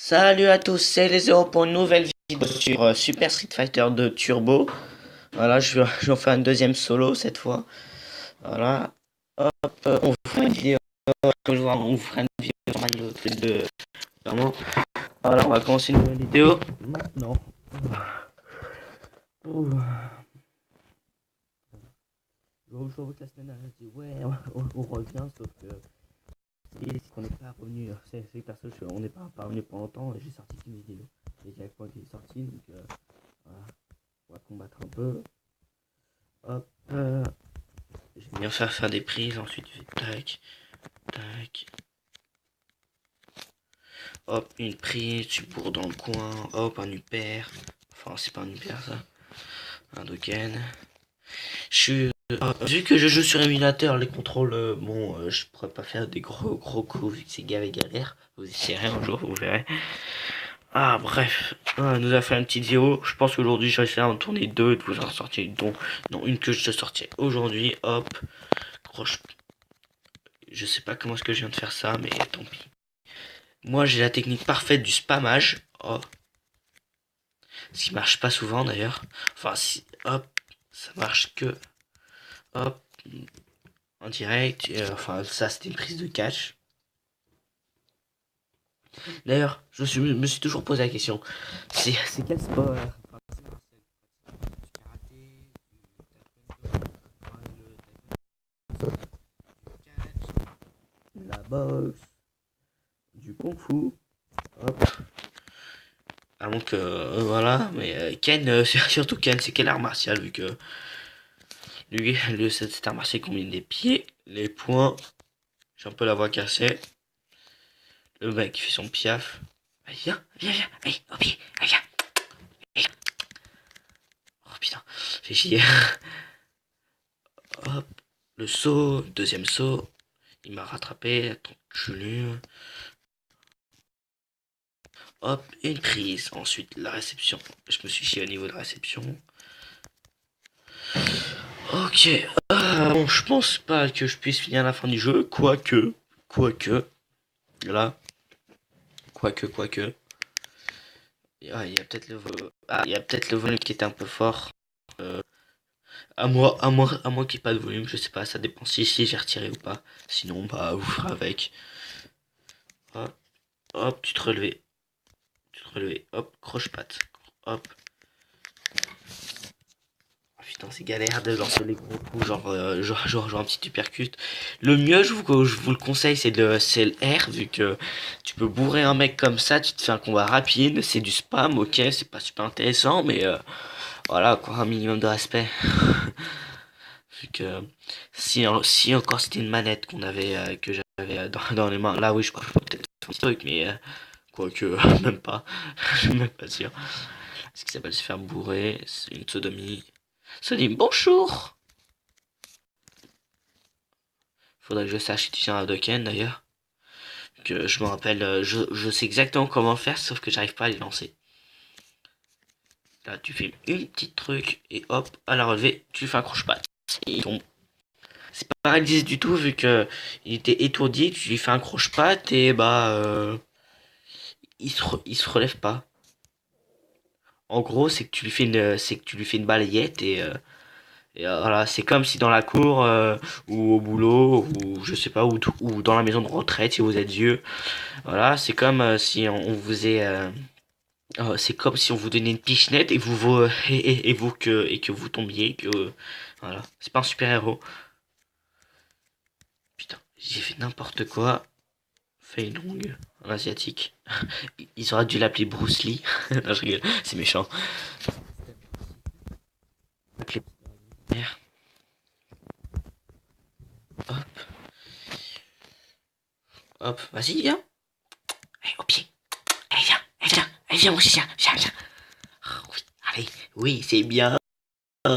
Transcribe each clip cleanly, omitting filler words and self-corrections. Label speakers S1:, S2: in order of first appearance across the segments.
S1: Salut à tous, c'est les Zéro pour une nouvelle vidéo sur Super Street Fighter 2 Turbo. Voilà, je vais en faire une deuxième solo cette fois. Voilà, hop, on vous fera une vidéo, on vous fera une vidéo normale de vraiment. Voilà, on va commencer une nouvelle vidéo maintenant. Ouh. Je vous que la semaine dernière, je dis ouais, on revient, sauf que c'est qu'on n'est pas revenu. C'est parce qu'on n'est pas revenu pour longtemps et j'ai sorti une vidéo. Et j'ai quoi qui est sorti, donc voilà, on va combattre un peu. Hop, je vais bien faire des prises, ensuite je fais tac, tac. Hop, une prise, tu bourres dans le coin, hop, un upper. Enfin, c'est pas un upper ça, un doken. Vu que je joue sur émulateur, les contrôles, je pourrais pas faire des gros coups vu que c'est gavé galère. Vous essayerez un jour, vous verrez. Ah, bref, nous a fait une petite vidéo. Je pense qu'aujourd'hui, je vais essayer d'en tourner deux, de vous en sortir, dont une que je te sortirai aujourd'hui. Hop, croche. Je sais pas comment est-ce que je viens de faire ça, mais tant pis. Moi, j'ai la technique parfaite du spammage. Oh. Ce qui marche pas souvent d'ailleurs. Enfin, si, hop, ça marche que, hop, en direct. Enfin, ça, c'était une prise de catch. D'ailleurs, me suis toujours posé la question. C'est quel sport? La boxe, du kung fu. Hop. Avant que, voilà, mais Ken, surtout Ken, c'est quel art martial, vu que cet art martial combine les pieds, les poings, j'ai un peu la voix cassée, le mec fait son piaf, allez viens, allez, au pied, allez viens, oh putain, fait chier, hop, le saut, deuxième saut, il m'a rattrapé, enculé, hop, une prise, ensuite la réception, je me suis chié au niveau de la réception. Ok, bon, je pense pas que je puisse finir la fin du jeu, quoique, là, quoique. Ah, il y a peut-être le volume qui était un peu fort. Euh, à moi qu'il n'y ait pas de volume, je sais pas, ça dépend si j'ai retiré ou pas. Sinon, bah, vous ferez avec. Hop, hop, tu te relevais, hop, croche-patte, hop. Ah, putain, c'est galère de lancer les gros coups, genre un petit uppercut. Le mieux, je vous le conseille, c'est le R, vu que tu peux bourrer un mec comme ça, tu te fais un combat rapide, c'est du spam, ok, c'est pas super intéressant, mais voilà, quoi, un minimum de respect. Vu que si encore c'était une manette que j'avais dans les mains, là oui, je crois que je peux peut-être faire un petit truc, mais quoique, même pas, je suis même pas sûr. Ce qui s'appelle se faire bourrer, c'est une sodomie. Sodomie, bonjour! Faudrait que je sache utiliser un Hadoken d'ailleurs. Que je me rappelle, je sais exactement comment faire, sauf que j'arrive pas à les lancer. Là, tu fais une petite truc, et hop, à la relevée, tu fais un croche-patte. Et il tombe. C'est pas paralysé du tout, vu que il était étourdi, tu lui fais un croche-patte, et bah, il se relève pas. En gros, c'est que tu lui fais une balayette, voilà, c'est comme si dans la cour, ou au boulot, ou je sais pas, ou dans la maison de retraite, si vous êtes vieux. Voilà, c'est comme si on vous est, c'est comme si on vous donnait une pichenette et que vous tombiez, que voilà, c'est pas un super héros. Putain, j'ai fait n'importe quoi. Fei Long, en asiatique. Ils auraient dû l'appeler Bruce Lee. Non, je rigole, c'est méchant. Hop, hop, vas-y, viens. Allez, au pied. Allez, viens, mon chien, viens. Ah, oui, allez, oui, c'est bien.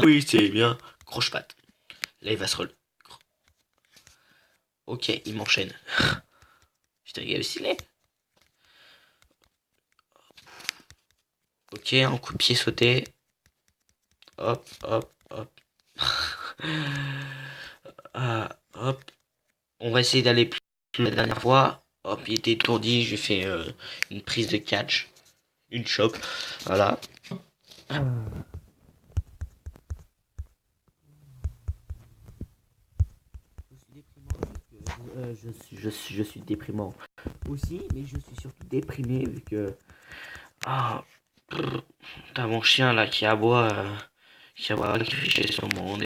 S1: Oui, c'est bien. Croche-patte. Là, il va se relever. Ok, il m'enchaîne. Putain, il est stylé. Ok, un coup de pied sauté. Hop. Hop. On va essayer d'aller plus la dernière fois. Hop, il était étourdi, j'ai fait une prise de catch, une chope, voilà. Je suis déprimant aussi, mais je suis surtout déprimé vu que ah, t'as mon chien là qui aboie, qui fait chier sur mon nez.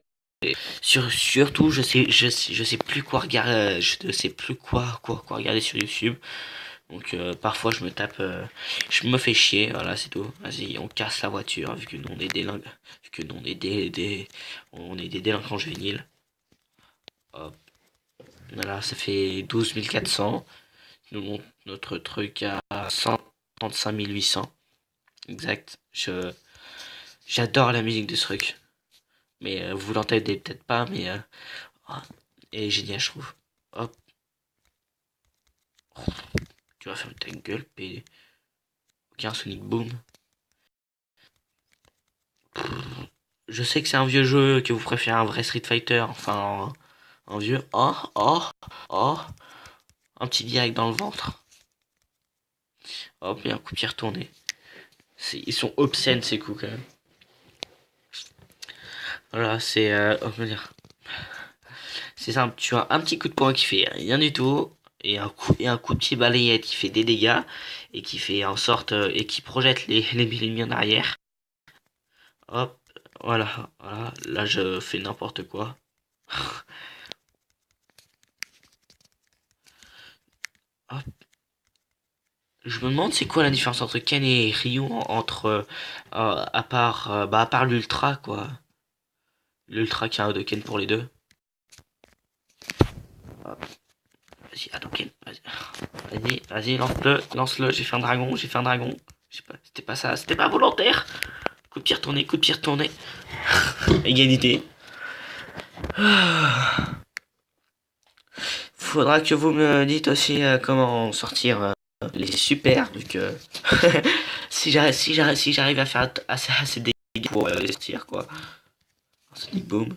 S1: Surtout, je sais plus quoi regarder, je ne sais plus quoi regarder sur YouTube. Donc parfois je me fais chier, voilà c'est tout. Vas-y, on casse la voiture vu que nous on est vu que nous on est des délinquants juvéniles. Hop, voilà, ça fait 12 400. Nous monte notre truc à 135 800. Exact. J'adore la musique de ce truc. Mais vous l'entendez peut-être pas, mais ah, elle est géniale, je trouve. Hop, tu vas fermer ta gueule, PD. Ok, un Sonic Boom. Je sais que c'est un vieux jeu, que vous préférez un vrai Street Fighter, enfin un vieux. Oh, oh, oh, un petit direct dans le ventre. Hop, et un coup de pied retourné. Ils sont obscènes ces coups quand même. Voilà, c'est. Comment dire. C'est simple, tu as un petit coup de poing qui fait rien du tout, et un coup de pied balayette qui fait des dégâts, et qui fait en sorte. Et qui projette les ennemis en arrière. Hop, voilà, là je fais n'importe quoi. Hop. Je me demande c'est quoi la différence entre Ken et Ryu entre à part l'ultra quoi. L'ultra qui a un Hadoken pour les deux. Hop. Vas-y, Hadoken, vas-y, lance-le, j'ai fait un dragon, Je sais pas, c'était pas ça, c'était pas volontaire. Coup de pied retourné. Égalité. Faudra que vous me dites aussi comment sortir les super, vu que si j'arrive à faire assez de dégâts pour les tirs, quoi. Sonic Boom.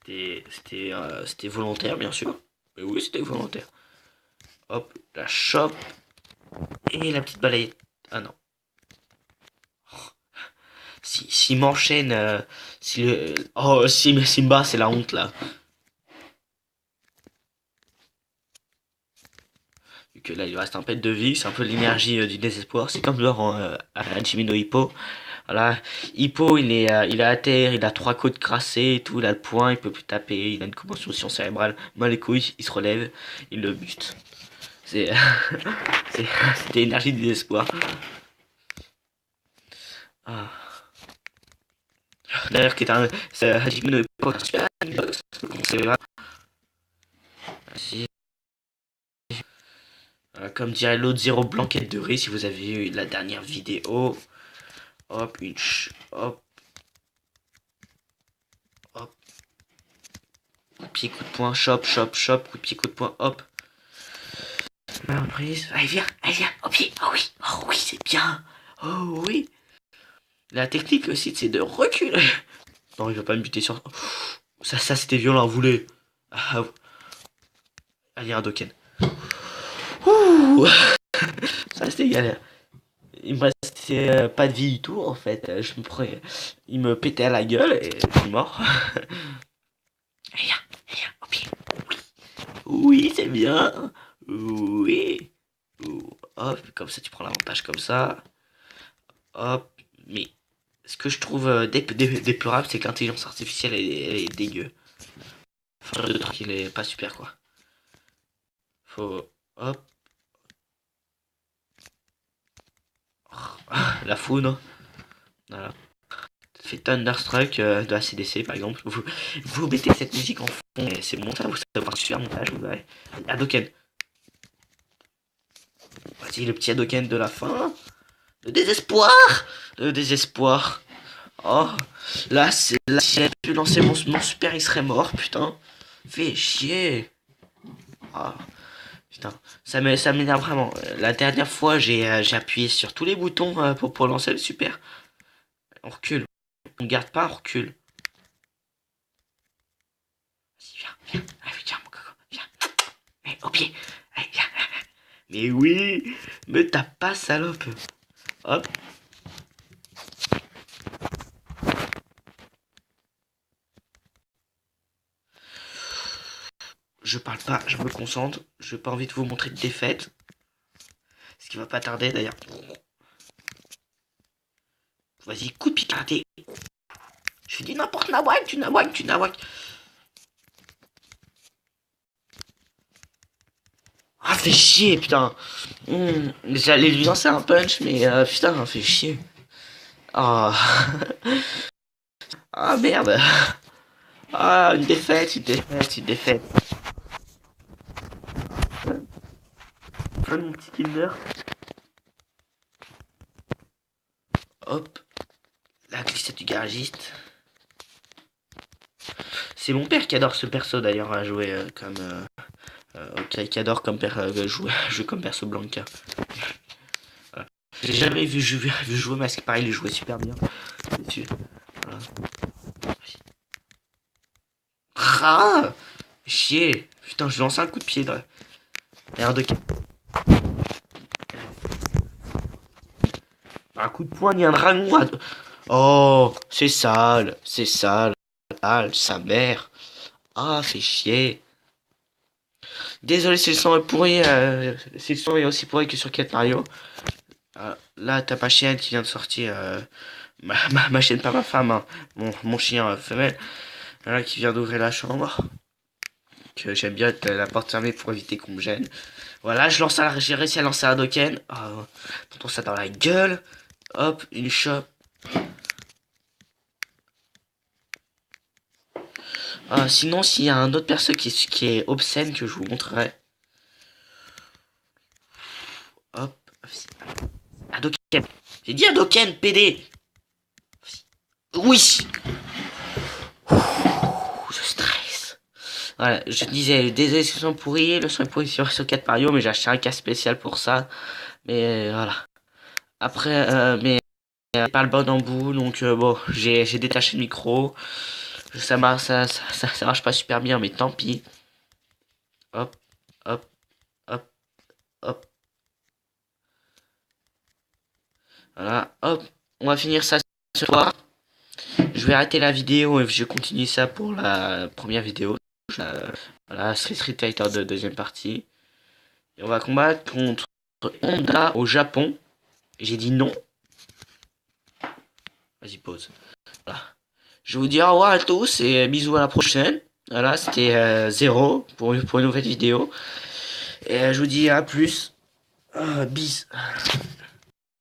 S1: C'était volontaire, bien sûr. Mais oui, c'était volontaire. Hop, la chope et la petite balayette. Ah non. Si m'enchaîne, si le, oh, si Simba, c'est la honte là. Vu que là, il lui reste un pet de vie, c'est un peu l'énergie du désespoir. C'est comme genre à Jimmy no Hippo. Voilà, Hippo, il est à terre, il a trois côtes crassées et tout, il a le poing, il peut plus taper, il a une commotion cérébrale, mal les couilles, il se relève, il le bute. C'est, c'était l'énergie du désespoir. Ah. D'ailleurs, qui est un, c'est Hajime no Ippo, un super anime, c'est vrai. Comme dirait l'autre, zéro blanquette de riz si vous avez vu la dernière vidéo. Hop, hop, hop. Coup de pied, coup de poing, chop, coup de pied, coup de poing, hop. La reprise. Allez, viens, au pied. Oh oui, c'est bien. Oh oui. La technique aussi, c'est de reculer. Non, il va pas me buter sur. Ça c'était violent, vous voulez. Ah, allez, un Doken. Ouh. Ça c'était galère. Il me restait pas de vie du tout en fait. Il me pétait à la gueule et je suis mort. Allez, viens, au pied. Oui, c'est bien. Oui. Hop, comme ça tu prends l'avantage comme ça. Hop. Mais ce que je trouve déplorable, c'est que l'intelligence artificielle elle est dégueu. Enfin, le truc il est pas super quoi. Faut. Hop. La foudre. Voilà. Fait Thunderstruck de ACDC par exemple. Vous mettez cette musique en fond et c'est bon, ça vous faire un super montage. Vous verrez. Hadoken. Vas-y, le petit Hadoken de la fin. Le désespoir. Le désespoir. Oh, là, si j'avais pu lancer mon super, il serait mort, putain. Fais chier. Ah, putain, ça m'énerve vraiment. La dernière fois, j'ai appuyé sur tous les boutons pour lancer le super. On recule. On garde pas, on recule. Vas-y, viens. pied. Allez, viens. Mais oui, me tape pas, salope. Hop. Je parle pas, je me concentre. Je n'ai pas envie de vous montrer de défaite. Ce qui va pas tarder d'ailleurs. Vas-y, coup de pied raté. Je dis n'importe nawak, tu nawak. Ah, fait chier, putain. J'allais lui lancer un punch, mais putain, fait chier. Ah, ah merde. Ah, une défaite. Fin de mon petit Kinder. Hop. La glissade du garagiste. C'est mon père qui adore ce perso d'ailleurs à jouer comme. Qui adore comme jouer comme perso Blanca. Voilà. J'ai jamais vu jouer Masque pareil, il jouait super bien. Voilà. Ah, chier. Putain, je lance un coup de pied là. Merde. Un coup de poing, il y a un dragon. Oh, c'est sale, sa mère. Ah, fait chier. Désolé si le son est pourri, si le son est aussi pourri que sur 4 Mario. Là, t'as ma chienne qui vient de sortir. Ma chienne, pas ma femme, hein. Mon chien femelle. Voilà, qui vient d'ouvrir la chambre. Que j'aime bien être la porte fermée pour éviter qu'on me gêne. Voilà, j'ai réussi à lancer un Doken. Oh, tonton ça dans la gueule. Hop, une chope. Sinon, s'il y a un autre perso qui est obscène que je vous montrerai. Hop. Hadoken. J'ai dit Hadoken, PD. Oui. Je stresse. Voilà, je disais, désolé si le son pourri, le son est pourri sur 4 Mario, mais j'ai acheté un casque spécial pour ça. Mais voilà. Après, mais pas le bon embout, donc bon, j'ai détaché le micro. Ça marche pas super bien, mais tant pis. Hop, hop, hop, hop. Voilà, hop. On va finir ça ce soir. Je vais arrêter la vidéo et je vais continuer ça pour la première vidéo. Voilà, Street Fighter de deuxième partie. Et on va combattre contre Honda au Japon. J'ai dit non. Vas-y, pause. Voilà. Je vous dis au revoir à tous et bisous à la prochaine. Voilà, c'était Zéro pour une nouvelle vidéo. Et je vous dis à plus. Bis.